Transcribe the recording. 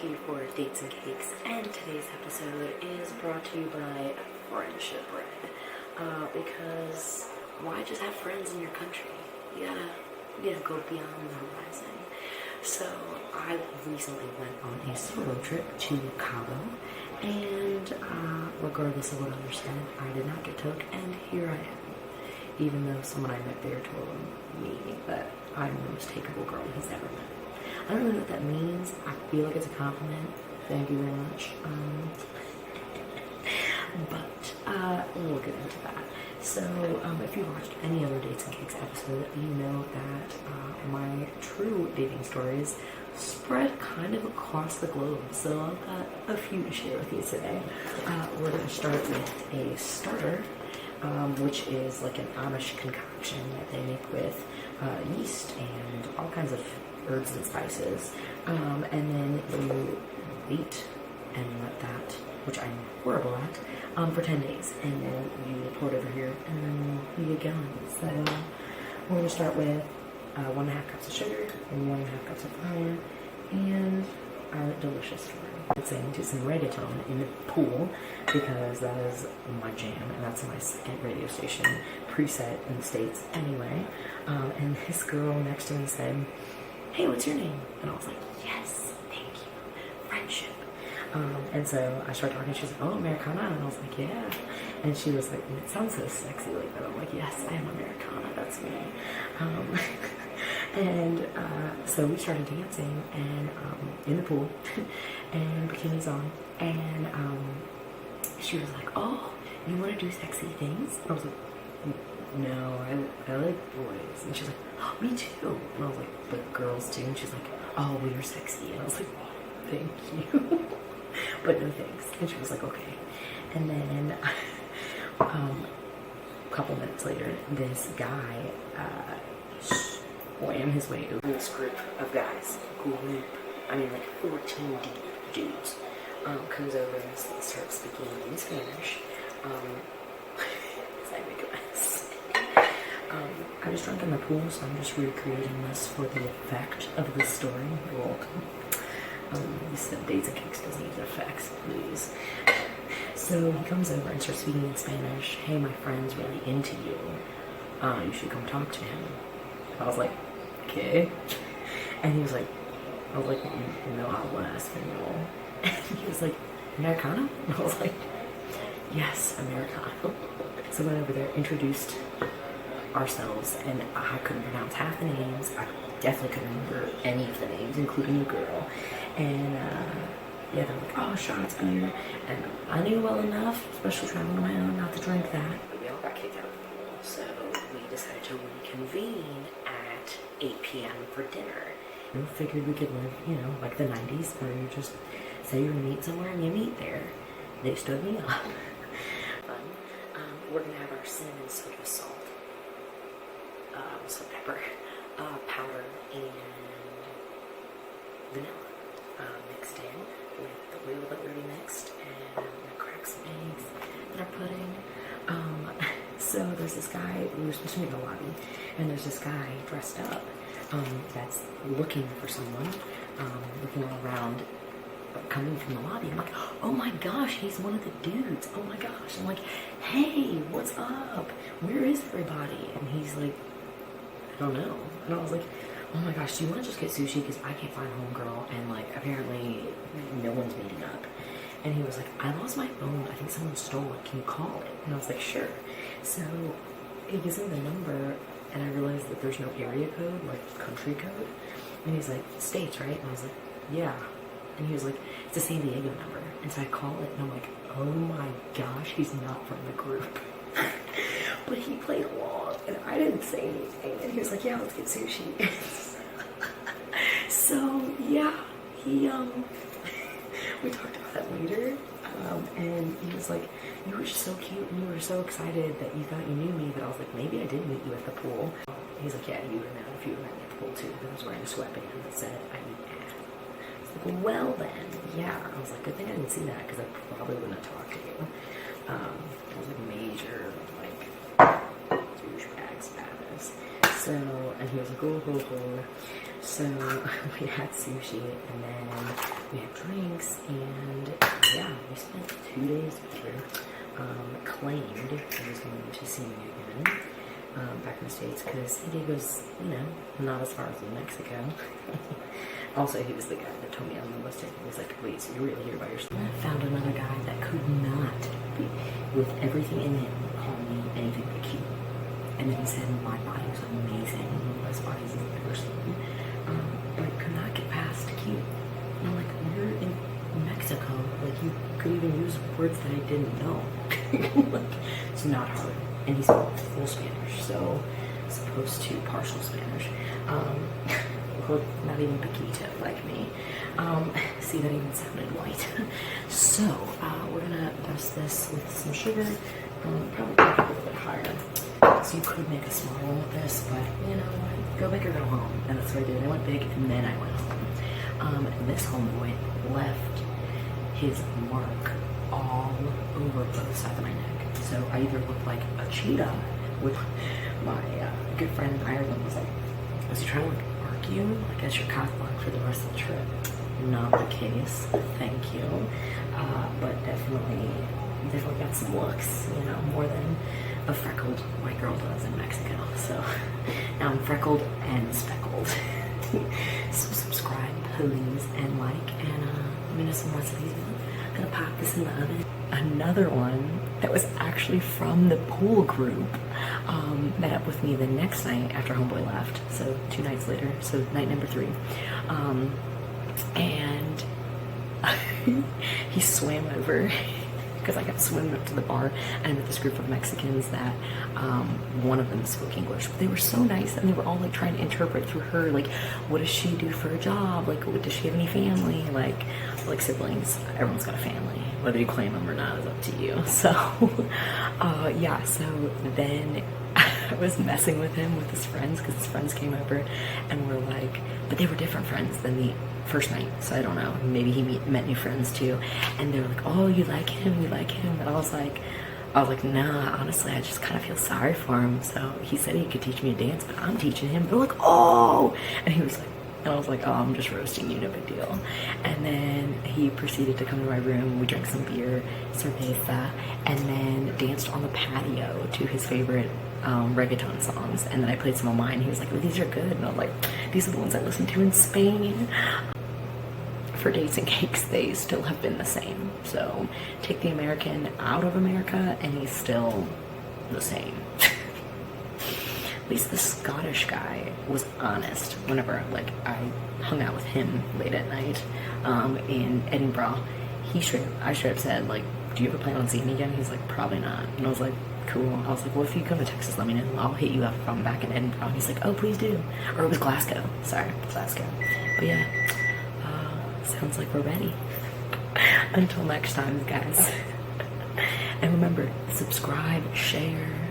here for Dates and Cakes, and today's episode is brought to you by Friendship Bread. Because why just have friends in your country? You gotta go beyond the horizon. So I recently went on a solo trip to Cabo, and regardless of what others said, I did not get took, and here I am. Even though someone I met there told me that I'm the most takeable girl he's ever met. I don't really know what that means. I feel like it's a compliment. Thank you very much. But we'll get into that. So, if you watched any other Dates and Cakes episode, you know that my true dating stories spread kind of across the globe. So I've got a few to share with you today. We're going to start with a starter, which is like an Amish concoction that they make with yeast and all kinds of herbs and spices, and then you wait and let that, which I'm horrible at, for 10 days, and then you pour it over here, and then you get going. So we're going to start with 1.5 cups of sugar and 1.5 cups of flour, and our delicious story. Listening to some reggaeton in the pool, because that is my jam, and that's my second radio station preset in the States anyway. And this girl next to me said, "Hey, what's your name?" And I was like, "Yes, thank you, friendship." And so I started talking, she was like, "Oh, Americana," and I was like, "Yeah." And she was like, "It sounds so sexy like that." I'm like, "Yes, I am Americana, that's me." And so we started dancing and in the pool, and bikinis on, and she was like, "Oh, you want to do sexy things?" I was like, "No, I like boys." And she's like, "Oh, me too." And I was like, "But girls too?" And she's like, "Oh, well, you're sexy." And I was like, "Oh, thank you." But no thanks. And she was like, "Okay." And then a couple minutes later, this guy swam his way over this group of guys. I mean like 14 deep dudes. Comes over and starts speaking in Spanish. I make a mess. I was drunk in the pool, so I'm just recreating this for the effect of the story. You're welcome. You said Dates and Cakes doesn't use effects, please. So he comes over and starts speaking in Spanish. "Hey, my friend's really into you. You should come talk to him." I was like, "Okay." And he was like, I was like, "No habla español." And he was like, "Americano?" And I was like, "Yes, Americano." So we went over there, introduced ourselves, and I couldn't pronounce half the names. I definitely couldn't remember any of the names, including the girl. And yeah, they're like, "Oh, shots, beer." And I knew well enough, especially traveling on my own, not to drink that. But we all got kicked out of the pool, so we decided to reconvene at 8 p.m. for dinner. We figured we could live, like the 90s, where you just say you're gonna meet somewhere and you meet there. They stood me up. We're gonna have our cinnamon soda salt, salt, pepper, powder, and vanilla mixed in with the oil that we already mixed, and I'm gonna crack some eggs in our pudding. So there's this guy, we were supposed to meet in the lobby, and there's this guy dressed up that's looking for someone, looking all around, coming from the lobby. I'm like, "Oh my gosh, he's one of the dudes. Oh my gosh." I'm like, "Hey, what's up? Where is everybody?" And he's like, "I don't know." And I was like, "Oh my gosh, do you want to just get sushi? Because I can't find homegirl, and like apparently no one's meeting up." And he was like, "I lost my phone. I think someone stole it. Can you call it?" And I was like, "Sure." So he gives me the number, and I realized that there's no area code, like country code. And he's like, "States, right?" And I was like, "Yeah." And he was like, "It's a San Diego number." And so I call it, and I'm like, "Oh my gosh, he's not from the group." But he played along, and I didn't say anything. And he was like, "Yeah, let's get sushi." So yeah, we talked about that later, and he was like, "You were so cute, and you were so excited that you thought you knew me." But I was like, "Maybe I did meet you at the pool." He's like, "Yeah, you would have known if you were at the pool too." And I was wearing a sweatband that said, "I eat ass." I was like, "Well then, yeah." I was like, "Good thing I didn't see that, because I probably wouldn't have talked to you." I was like, major, like, douchebag status. So, and he was like, "Oh, oh, oh." So we had sushi, and then we had drinks, and yeah, we spent 2 days together. Claimed he was going to see me again back in the States, because San Diego's, you know, not as far as New Mexico. Also, he was the guy that told me I was molested. He was like, wait, so you're really here by yourself? I found another guy that could not, with everything in him, call me anything but cute. And then he said my body was amazing, one of the best bodies I've ever seen, but could not get past cute. And I'm like, you're in Mexico, like you could even use words that I didn't know. Like, it's not hard. And he spoke full Spanish, so supposed to partial Spanish. Or not even poquito like me. See, that even sounded white. So we're gonna dust this with some sugar. Probably make it a little bit higher. So you could make a small one with this, but you know what? Go big or go home. And that's what I did. I went big and then I went home. This homeboy left his mark all over both sides of my neck. So I either looked like a cheetah, with my good friend in Ireland was like, was he trying to like mark you? Like as your cock block for the rest of the trip? Not the case. Thank you. But definitely got some looks, you know, more than a freckled white girl does in Mexico. So now I'm freckled and speckled. So subscribe, please, and like, and let me know some recipes. I'm gonna pop this in the oven. Another one that was actually from the pool group met up with me the next night after homeboy left. So 2 nights later, so night number 3. And he swam over because I kept swimming up to the bar, and I met this group of Mexicans that one of them spoke English, but they were so nice, and they were all like trying to interpret through her, like, what does she do for a job? Like, does she have any family? Like siblings. Everyone's got a family. Whether you claim them or not is up to you. So, yeah, so then I was messing with him with his friends, because his friends came over and were like, but they were different friends than the first night, so I don't know, maybe he met new friends too, and they were like, oh, you like him, and I was like, nah, honestly, I just kind of feel sorry for him. So he said he could teach me to dance, but I'm teaching him. They're like, oh, and he was like, and I was like, oh, I'm just roasting you, no big deal. And then he proceeded to come to my room. We drank some beer, cerveza, and then danced on the patio to his favorite reggaeton songs. And then I played some of mine. He was like, oh, these are good. And I was like, these are the ones I listened to in Spain. For Dates and Cakes, they still have been the same. So take the American out of America and he's still the same. At least the Scottish guy was honest whenever like I hung out with him late at night in Edinburgh. I straight up said, like, do you ever plan on seeing me again? He's like, probably not. And I was like, cool. I was like, well, if you come to Texas, let me know. I'll hit you up if I'm back in Edinburgh. And he's like, oh, please do. Or it was Glasgow. Sorry, Glasgow. But yeah, sounds like we're ready. Until next time, guys. And remember, subscribe, share.